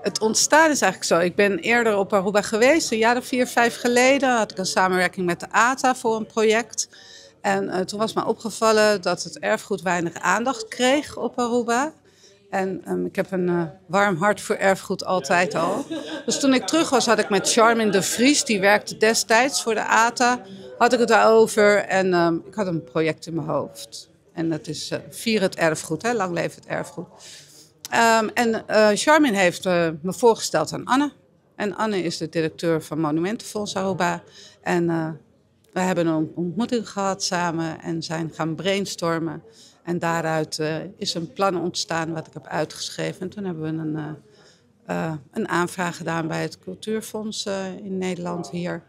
Het ontstaan is eigenlijk zo. Ik ben eerder op Aruba geweest, een jaar of 4, 5 geleden. Had ik een samenwerking met de ATA voor een project. En toen was me opgevallen dat het erfgoed weinig aandacht kreeg op Aruba. En ik heb een warm hart voor erfgoed altijd al. Dus toen ik terug was, had ik met Charmin de Vries, die werkte destijds voor de ATA, had ik het daarover. En ik had een project in mijn hoofd. En dat is Vier het erfgoed, hè? Lang leven het erfgoed. Charmin heeft me voorgesteld aan Anne. En Anne is de directeur van Monumentenfonds Aruba. En we hebben een ontmoeting gehad samen en zijn gaan brainstormen. En daaruit is een plan ontstaan wat ik heb uitgeschreven. En toen hebben we een aanvraag gedaan bij het Cultuurfonds in Nederland hier.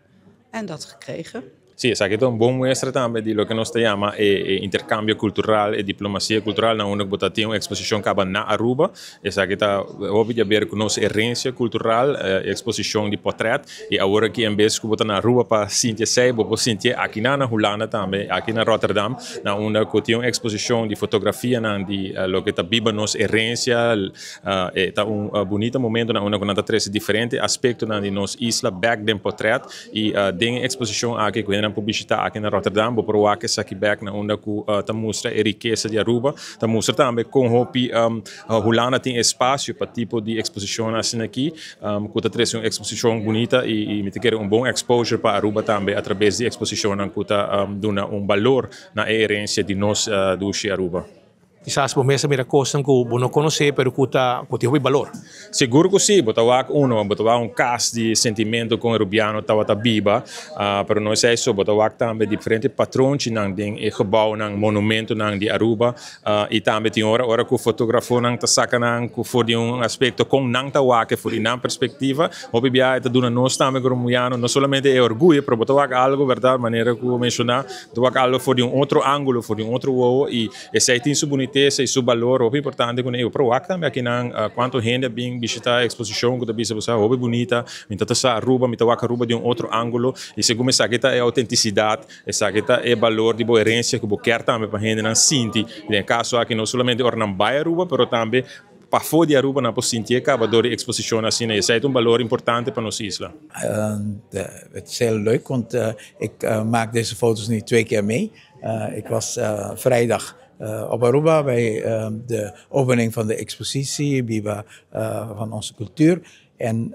En dat gekregen. Sì, sa che è un buon muestra também de lo que nós chamamos intercambio cultural e diplomacia cultural na onde bota tem uma exposição caba na Aruba e sa que tá hobby de ver com nossa herência cultural exposição de portrait e agora que em vez que bota na Aruba para sentir sei bobo sentir aqui na Holanda também aqui na Rotterdam na onde que tem uma exposição de fotografia na de lo que tá biba nossa herência e tá bonito momento na onde que nós três diferentes aspectos na de nossa isla back dem portrait e tem exposição aqui com publicidade aqui na Rotterdam, vou provar que essa aqui back na onde que mostra a riqueza de Aruba, mostra também com hopi Holanda tem espaço para tipo de exposição assim aqui, que traz uma exposição bonita e me quer bom exposure para Aruba também através de exposição que dá valor na herência de nós do Aruba. Quizás por mesa mira coisas que eu não conhecia, pero que tem valor. Seguro que sim, botava caso de sentimento com o arubiano tava biba, pero nós é isso, botava também diferentes patrões nang ding e gebouw nang monumento nang di Aruba, e também tem hora que o fotógrafo nang tasaka nang que for de aspecto com nang tawake for de nang perspectiva, hopi bia eta duna nós também arubiano, não somente é orgulho, pero botava algo, verdade, maneira que eu mencionar, botava algo for de outro ângulo, for de outro voo e esse aí tem sua boniteza e seu valor, é importante quando eu provar também aqui nang quanto gente vem visitar a exposição que da bisa você é bonita, então tá Aruba, me toca Aruba de outro ângulo e segundo essa aqui é autenticidade, essa aqui é valor de boa herência que eu quero também para gente não sentir, em caso aqui não somente ornam vai Aruba, pero também para fora de Aruba não posso sentir que a exposição assim, esse é valor importante para nossa isla. Het is heel leuk, want ik maak deze foto's nu 2 keer mee. Ik was vrijdag op Aruba bij de opening van de expositie Biba van onze cultuur. En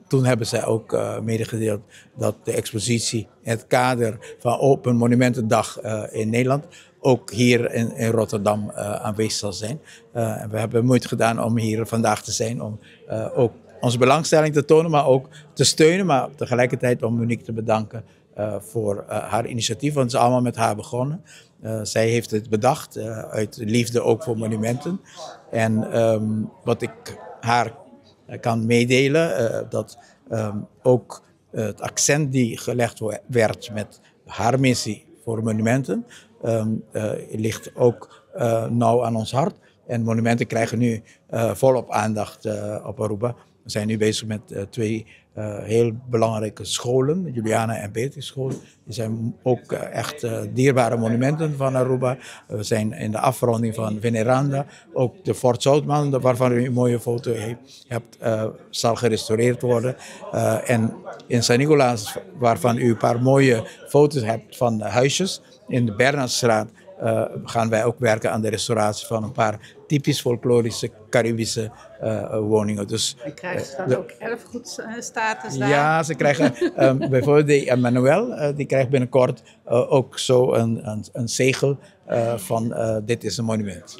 toen hebben zij ook medegedeeld dat de expositie in het kader van Open Monumentendag in Nederland ook hier in Rotterdam aanwezig zal zijn. En we hebben moeite gedaan om hier vandaag te zijn, om ook onze belangstelling te tonen, maar ook te steunen, maar tegelijkertijd om Monique te bedanken voor haar initiatief, want het is allemaal met haar begonnen. Zij heeft het bedacht, uit liefde ook voor monumenten. En wat ik haar kan meedelen, dat ook het accent die gelegd werd met haar missie voor monumenten, ligt ook nauw aan ons hart. En monumenten krijgen nu volop aandacht op Aruba. We zijn nu bezig met 2 heel belangrijke scholen, Juliana en Beatrix school. Die zijn ook echt dierbare monumenten van Aruba. We zijn in de afronding van Veneranda. Ook de Fort Zoutman, waarvan u een mooie foto hebt, zal gerestaureerd worden. En in San Nicolaas, waarvan u een paar mooie foto's hebt van huisjes. In de Bernhardstraat gaan wij ook werken aan de restauratie van een paar typisch folklorische Caribische woningen. Dus, en krijgen ze dan ook erfgoedstatus daar? Ja, ze krijgen bijvoorbeeld de Emmanuel, die krijgt binnenkort ook zo een zegel van dit is een monument.